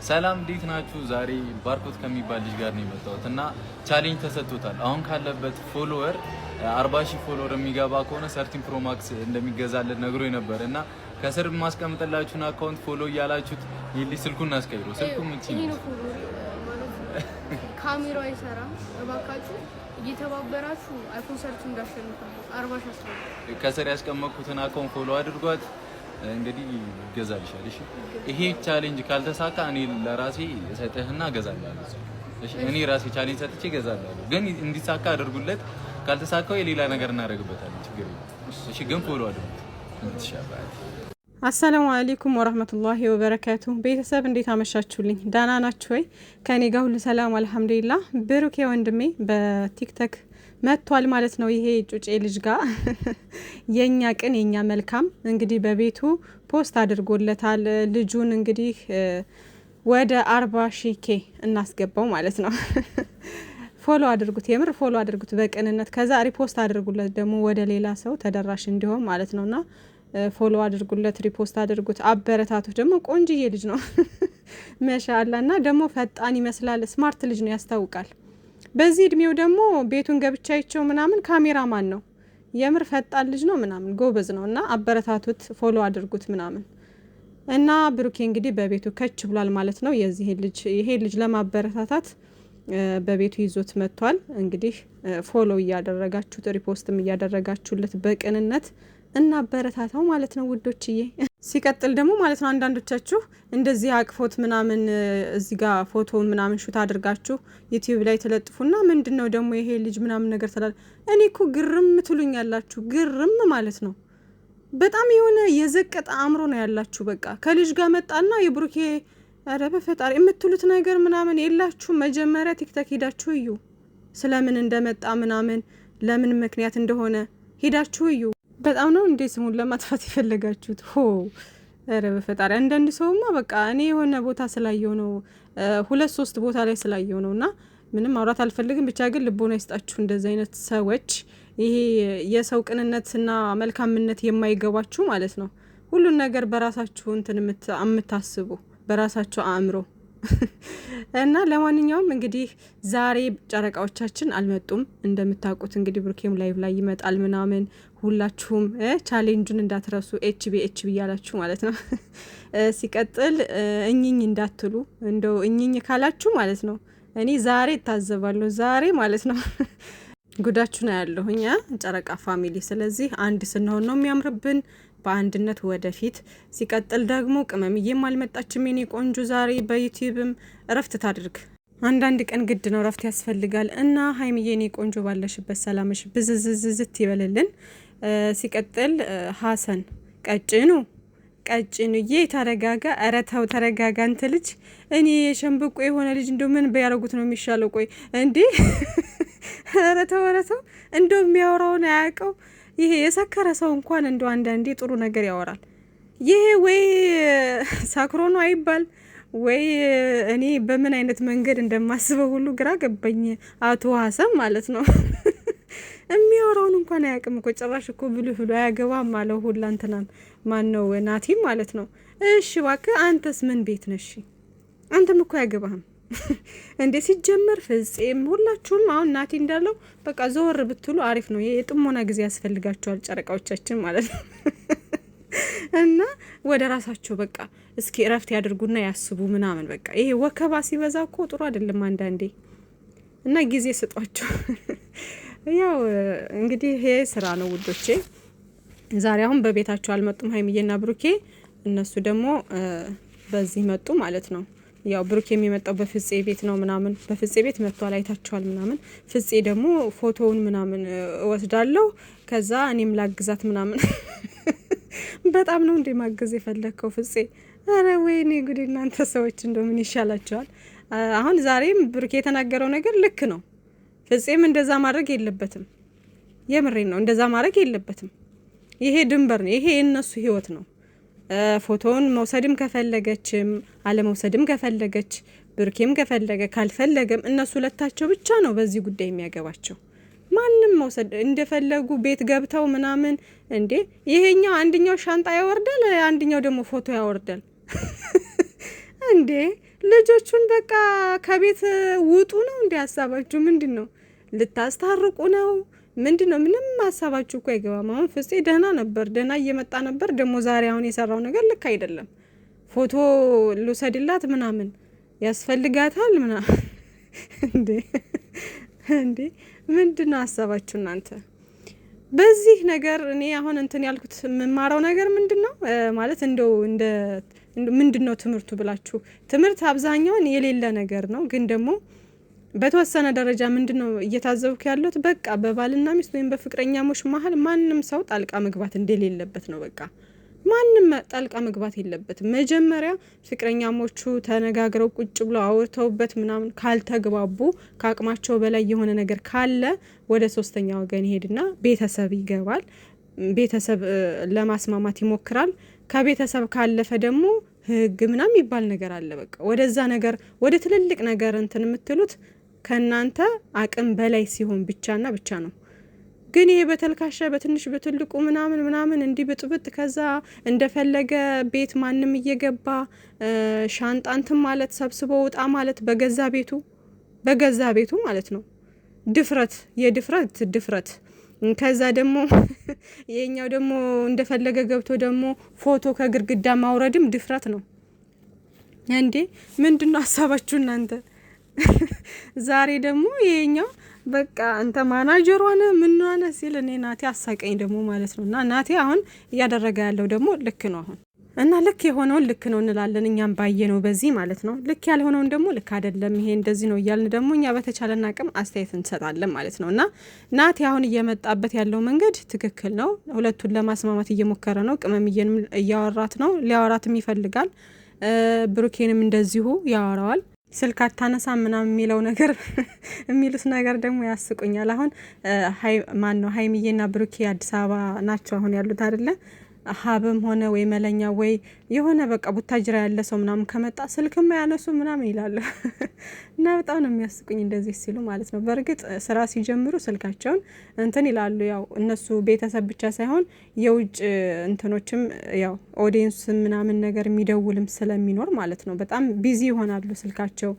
ሰላም እንዴት ናችሁ? ዛሬ ባርኮት ከሚባል ልጅ ጋር ነው የመጣሁት እና ቻሌንጅ ተሰጥቶታል። አሁን ካለበት ፎሎወር 40,000 ፎሎወር የሚገባ ከሆነ 13 ፕሮ ማክስ እንደሚገዛለት ነግሮኝ ነበር እና ከስር ማስቀምጥላችሁን አካውንት ፎሎ እያላችሁት ይልኝ ስልኩን አስቀይሩ። ስልኩን ምን ነው ካሜራው አይሰራም። እባካችሁ እየተባበራችሁ አይፎን 13 እንዳሸንፋለሁ 40,000 ከስር ያስቀመጥኩትን አካውንት ፎሎ አድርጓት። እንግዲህ ይገዛልሻል። እሺ ይሄ ቻሌንጅ ካልተሳካ እኔ ለራሴ እሰጥህና እገዛላለሁ። እሺ እኔ ራሴ ቻሌንጅ ሰጥቼ እገዛላለሁ፣ ግን እንዲሳካ አድርጉለት። ካልተሳካው የሌላ ነገር እናደርግበታለን። ችግር የለም። እሺ ግን ፎሎ አድርጉት። እንተሻባይ። አሰላሙ አለይኩም ወራህመቱላሂ ወበረካቱ። ቤተሰብ እንዴት አመሻችሁልኝ? ዳና ናችሁ ወይ? ከኔ ጋር ሁሉ ሰላም አልሐምዱሊላህ። ብሩኬ ወንድሜ በቲክቶክ መጥቷል ማለት ነው። ይሄ ጩጬ ልጅ ጋር የኛ ቅን የኛ መልካም እንግዲህ በቤቱ ፖስት አድርጎለታል። ልጁን እንግዲህ ወደ 40,000 እናስገባው ማለት ነው። ፎሎ አድርጉት፣ የምር ፎሎ አድርጉት በቅንነት። ከዛ ሪፖስት አድርጉለት ደግሞ ወደ ሌላ ሰው ተደራሽ እንዲሆን ማለት ነውና ፎሎ አድርጉለት፣ ሪፖስት አድርጉት፣ አበረታቱ። ደግሞ ቆንጅዬ ልጅ ነው ማሻአላ። እና ደግሞ ፈጣን ይመስላል፣ ስማርት ልጅ ነው ያስታውቃል። በዚህ እድሜው ደግሞ ቤቱን ገብቻይቸው ምናምን ካሜራማን ነው። የምር ፈጣን ልጅ ነው ምናምን ጎበዝ ነው። እና አበረታቱት፣ ፎሎ አድርጉት ምናምን። እና ብሩኬ እንግዲህ በቤቱ ከች ብሏል ማለት ነው። ይሄ ልጅ ለማበረታታት በቤቱ ይዞት መጥቷል። እንግዲህ ፎሎ እያደረጋችሁት ሪፖስትም እያደረጋችሁለት በቅንነት እና አበረታታው ማለት ነው ውዶችዬ። ሲቀጥል ደግሞ ማለት ነው አንዳንዶቻችሁ እንደዚህ አቅፎት ምናምን እዚህ ጋር ፎቶ ምናምን ሹት አድርጋችሁ ዩቲዩብ ላይ ተለጥፉና ምንድነው ደግሞ ይሄ ልጅ ምናምን ነገር ተላል። እኔ እኮ ግርም ትሉኛላችሁ። ግርም ማለት ነው በጣም የሆነ የዘቀጠ አእምሮ ነው ያላችሁ። በቃ ከልጅ ጋር መጣና የብሩኬ ኧረ በፈጣሪ የምትሉት ነገር ምናምን የላችሁ። መጀመሪያ ቲክቶክ ሄዳችሁ እዩ፣ ስለምን እንደመጣ ምናምን ለምን ምክንያት እንደሆነ ሄዳችሁ እዩ። በጣም ነው እንዴ ስሙን ለማጥፋት የፈለጋችሁት? ሆ ኧረ በፈጣሪ። አንዳንድ ሰውማ በቃ እኔ የሆነ ቦታ ስላየው ነው 2-3 ቦታ ላይ ስላየው ነው። እና ምንም ማውራት አልፈልግም። ብቻ ግን ልቦና ይስጣችሁ እንደዚህ አይነት ሰዎች። ይሄ የሰው ቅንነትና መልካምነት የማይገባችሁ ማለት ነው። ሁሉን ነገር በራሳችሁ እንትን የምታስቡ በራሳችሁ አእምሮ እና ለማንኛውም እንግዲህ ዛሬ ጨረቃዎቻችን አልመጡም። እንደምታውቁት እንግዲህ ብሩኬም ላይቭ ላይ ይመጣል ምናምን። ሁላችሁም ቻሌንጁን እንዳትረሱ ኤችቢ እያላችሁ ማለት ነው። ሲቀጥል እኝኝ እንዳትሉ፣ እንደው እኝኝ ካላችሁ ማለት ነው እኔ ዛሬ እታዘባለሁ። ዛሬ ማለት ነው ጉዳችሁ ነው ያለው እኛ ጨረቃ ፋሚሊ። ስለዚህ አንድ ስንሆን ነው የሚያምርብን፣ በአንድነት ወደፊት። ሲቀጥል ደግሞ ቅመምዬም አልመጣችም የኔ ቆንጆ። ዛሬ በዩቲዩብም እረፍት ታድርግ። አንዳንድ ቀን ግድ ነው እረፍት ያስፈልጋል። እና ሀይሚዬ የኔ ቆንጆ ባለሽበት ሰላምሽ ብዝዝዝት ይበልልን። ሲቀጥል ሀሰን ቀጭኑዬ ተረጋጋ። ኧረ ተው ተረጋጋ አንተ ልጅ። እኔ የሸንብቆ የሆነ ልጅ እንደው ምን ቢያረጉት ነው የሚሻለው? ቆይ እንዴ! ኧረ ተው እንደው የሚያወራውን አያውቀው። ይሄ የሰከረ ሰው እንኳን እንደው አንዳንዴ ጥሩ ነገር ያወራል። ይሄ ወይ ሳክሮ ነው አይባል ወይ እኔ በምን አይነት መንገድ እንደማስበው ሁሉ ግራ ገባኝ። አቶ ሀሰን ማለት ነው የሚያወራውን እንኳን አያውቅም እኮ ጭራሽ እኮ ብልህ አያገባም አለው ሁላ እንትናን ማን ነው ናቲም ማለት ነው። እሺ እባክህ አንተስ ምን ቤት ነሽ? አንተም እኮ አያገባህም እንዴ ሲጀመር ፍጼም ሁላችሁም አሁን ናቲ እንዳለው በቃ ዘወር ብትሉ አሪፍ ነው። የጥሞና ጊዜ ያስፈልጋቸዋል ጨረቃዎቻችን ማለት ነው። እና ወደ ራሳቸው በቃ እስኪ እረፍት ያድርጉና ያስቡ ምናምን። በቃ ይሄ ወከባ ሲበዛ እኮ ጥሩ አይደለም አንዳንዴ። እና ጊዜ ስጧቸው። ያው እንግዲህ ይሄ ስራ ነው ውዶቼ። ዛሬ አሁን በቤታቸው አልመጡም ሀይሚዬና ብሩኬ። እነሱ ደግሞ በዚህ መጡ ማለት ነው። ያው ብሩክ የሚመጣው በፍጼ ቤት ነው ምናምን። በፍጼ ቤት መጥቷል አይታችኋል ምናምን። ፍጼ ደግሞ ፎቶውን ምናምን እወስዳለሁ ከዛ እኔም ላግዛት ምናምን። በጣም ነው እንዴ ማገዝ የፈለከው ፍጼ? አረ ወይኔ ጉድ! እናንተ ሰዎች እንደምን ይሻላችኋል? አሁን ዛሬም ብሩክ የተናገረው ነገር ልክ ነው። ፍጼም እንደዛ ማድረግ የለበትም። የምሬን ነው፣ እንደዛ ማድረግ የለበትም። ይሄ ድንበር ነው። ይሄ የነሱ ህይወት ነው። ፎቶውን መውሰድም ከፈለገችም አለመውሰድም ከፈለገች ብሩኬም ከፈለገ ካልፈለገም እነሱ ሁለታቸው ብቻ ነው በዚህ ጉዳይ የሚያገባቸው። ማንም መውሰድ እንደፈለጉ ቤት ገብተው ምናምን እንዴ ይሄኛው አንደኛው ሻንጣ ያወርዳል አንደኛው ደግሞ ፎቶ ያወርዳል እንዴ ልጆቹን በቃ ከቤት ውጡ ነው እንዴ ሀሳባችሁ? ምንድነው? ልታስታርቁ ነው? ምንድነው? ምንም ሀሳባችሁ እኮ አይገባም። አሁን ፍፄ ደህና ነበር፣ ደህና እየመጣ ነበር። ደግሞ ዛሬ አሁን የሰራው ነገር ልክ አይደለም። ፎቶ ልውሰድላት ምናምን ያስፈልጋታል ምናምን እንዴ እንዴ ምንድነው ሀሳባችሁ እናንተ? በዚህ ነገር እኔ አሁን እንትን ያልኩት የምማረው ነገር ምንድነው ማለት እንደው ምንድነው ትምህርቱ ብላችሁ ትምህርት አብዛኛውን የሌለ ነገር ነው። ግን ደግሞ በተወሰነ ደረጃ ምንድነው እየታዘብኩ ያለሁት በቃ በባልና ሚስት ወይም በፍቅረኛሞች መሀል ማንም ሰው ጣልቃ መግባት እንደሌለበት ነው። በቃ ማንም ጣልቃ መግባት የለበትም። መጀመሪያ ፍቅረኛሞቹ ተነጋግረው ቁጭ ብለው አውርተውበት ምናምን ካልተግባቡ ከአቅማቸው በላይ የሆነ ነገር ካለ ወደ ሶስተኛ ወገን ይሄድና ቤተሰብ ይገባል። ቤተሰብ ለማስማማት ይሞክራል። ከቤተሰብ ካለፈ ደግሞ ህግ ምናምን ይባል ነገር አለ። በቃ ወደዛ ነገር ወደ ትልልቅ ነገር እንትን የምትሉት ከናንተ አቅም በላይ ሲሆን ብቻና ብቻ ነው። ግን ይሄ በተልካሻ በትንሽ በትልቁ ምናምን እንዲህ ብጥብጥ ከዛ እንደፈለገ ቤት ማንም እየገባ ሻንጣ እንትን ማለት ሰብስቦ ውጣ ማለት በገዛ ቤቱ ማለት ነው። ድፍረት ከዛ ደግሞ የኛው ደግሞ እንደፈለገ ገብቶ ደግሞ ፎቶ ከግድግዳ ማውረድም ድፍረት ነው እንዴ! ምንድነው ሀሳባችሁ እናንተ? ዛሬ ደግሞ የኛው በቃ አንተ ማናጀር ሆነ ምን ሆነ ሲል እኔ ናቴ አሳቀኝ ደግሞ ማለት ነው። እና ናቴ አሁን እያደረገ ያለው ደግሞ ልክ ነው አሁን እና ልክ የሆነውን ልክ ነው እንላለን እኛም ባየነው በዚህ ማለት ነው። ልክ ያልሆነውን ደግሞ ልክ አይደለም ይሄ እንደዚህ ነው እያልን ደግሞ እኛ በተቻለና አቅም አስተያየት እንሰጣለን ማለት ነው። እና ናቴ አሁን እየመጣበት ያለው መንገድ ትክክል ነው። ሁለቱን ለማስማማት እየሞከረ ነው። ቅመምዬንም እያወራት ነው፣ ሊያወራትም ይፈልጋል። ብሩኬንም እንደዚሁ ያወራዋል። ስልክ አታነሳ ምናምን የሚለው ነገር የሚሉት ነገር ደግሞ ያስቁኛል። አሁን ሀይሚዬና ብሩኬ አዲስ አበባ ናቸው አሁን ያሉት አይደለ? ሀብም ሆነ ወይ መለኛ ወይ የሆነ በቃ ቡታጅራ ያለ ሰው ምናምን ከመጣ ስልክማ ያነሱ ምናምን ይላሉ እና በጣም ነው የሚያስቁኝ እንደዚህ ሲሉ ማለት ነው። በእርግጥ ስራ ሲጀምሩ ስልካቸውን እንትን ይላሉ። ያው እነሱ ቤተሰብ ብቻ ሳይሆን የውጭ እንትኖችም ያው ኦዲየንስ ምናምን ነገር የሚደውልም ስለሚኖር ማለት ነው በጣም ቢዚ ይሆናሉ። ስልካቸው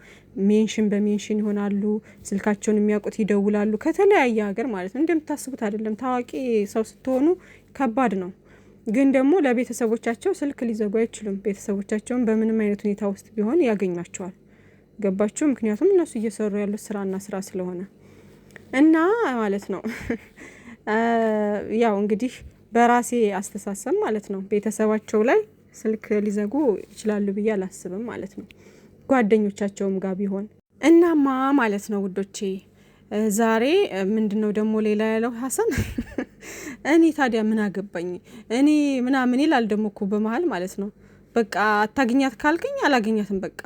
በሜንሽን ይሆናሉ። ስልካቸውን የሚያውቁት ይደውላሉ ከተለያየ ሀገር ማለት ነው። እንደምታስቡት አይደለም። ታዋቂ ሰው ስትሆኑ ከባድ ነው። ግን ደግሞ ለቤተሰቦቻቸው ስልክ ሊዘጉ አይችሉም። ቤተሰቦቻቸውን በምንም አይነት ሁኔታ ውስጥ ቢሆን ያገኟቸዋል። ገባችሁ? ምክንያቱም እነሱ እየሰሩ ያሉት ስራ ስለሆነ እና ማለት ነው። ያው እንግዲህ በራሴ አስተሳሰብ ማለት ነው ቤተሰባቸው ላይ ስልክ ሊዘጉ ይችላሉ ብዬ አላስብም ማለት ነው። ጓደኞቻቸውም ጋር ቢሆን እናማ ማለት ነው ውዶቼ። ዛሬ ምንድነው ደግሞ ሌላ ያለው ሀሰን እኔ ታዲያ ምን አገባኝ እኔ ምናምን ይላል ደግሞ እኮ በመሀል ማለት ነው። በቃ አታገኛት ካልከኝ አላገኛትም በቃ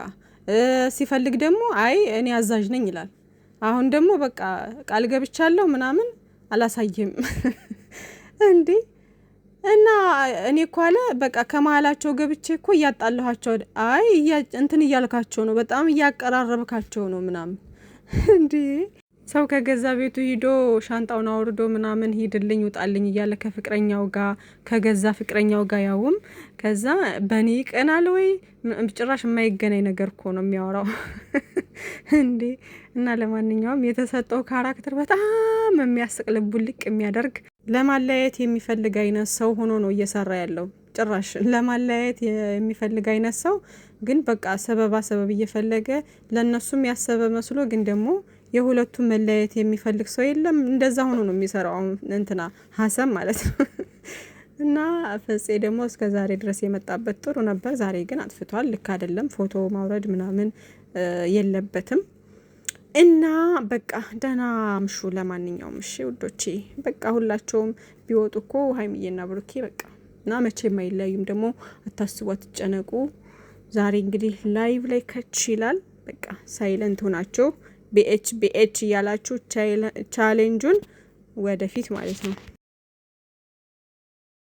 ሲፈልግ ደግሞ አይ እኔ አዛዥ ነኝ ይላል። አሁን ደግሞ በቃ ቃል ገብቻለሁ ምናምን አላሳይም እንዴ! እና እኔ እኮ አለ በቃ ከመሀላቸው ገብቼ እኮ እያጣለኋቸው አይ እንትን እያልካቸው ነው፣ በጣም እያቀራረብካቸው ነው ምናምን እንዴ! ሰው ከገዛ ቤቱ ሂዶ ሻንጣውን አውርዶ ምናምን ሂድልኝ ውጣልኝ እያለ ከገዛ ፍቅረኛው ጋር ያውም ከዛ በኔ ይቀናል ወይ? ጭራሽ የማይገናኝ ነገር እኮ ነው የሚያወራው እንዴ! እና ለማንኛውም የተሰጠው ካራክተር በጣም የሚያስቅ ልቡልቅ የሚያደርግ ለማለያየት የሚፈልግ አይነት ሰው ሆኖ ነው እየሰራ ያለው። ጭራሽ ለማለያየት የሚፈልግ አይነት ሰው ግን በቃ ሰበብ እየፈለገ ለነሱም ያሰበ መስሎ ግን ደግሞ የሁለቱም መለያየት የሚፈልግ ሰው የለም። እንደዛ ሆኖ ነው የሚሰራው እንትና ሀሰን ማለት ነው። እና ፍፄ ደግሞ እስከ ዛሬ ድረስ የመጣበት ጥሩ ነበር። ዛሬ ግን አጥፍቷል። ልክ አይደለም። ፎቶ ማውረድ ምናምን የለበትም። እና በቃ ደህና ምሹ። ለማንኛውም እሺ ውዶቼ በቃ ሁላቸውም ቢወጡ እኮ ሀይሚዬና ብሩኬ በቃ እና መቼም አይለያዩም። ደግሞ አታስቡ፣ አትጨነቁ። ዛሬ እንግዲህ ላይቭ ላይ ከች ይላል። በቃ ሳይለንት ሆናችሁ ቢኤች እያላችሁ ቻሌንጁን ወደፊት ማለት ነው።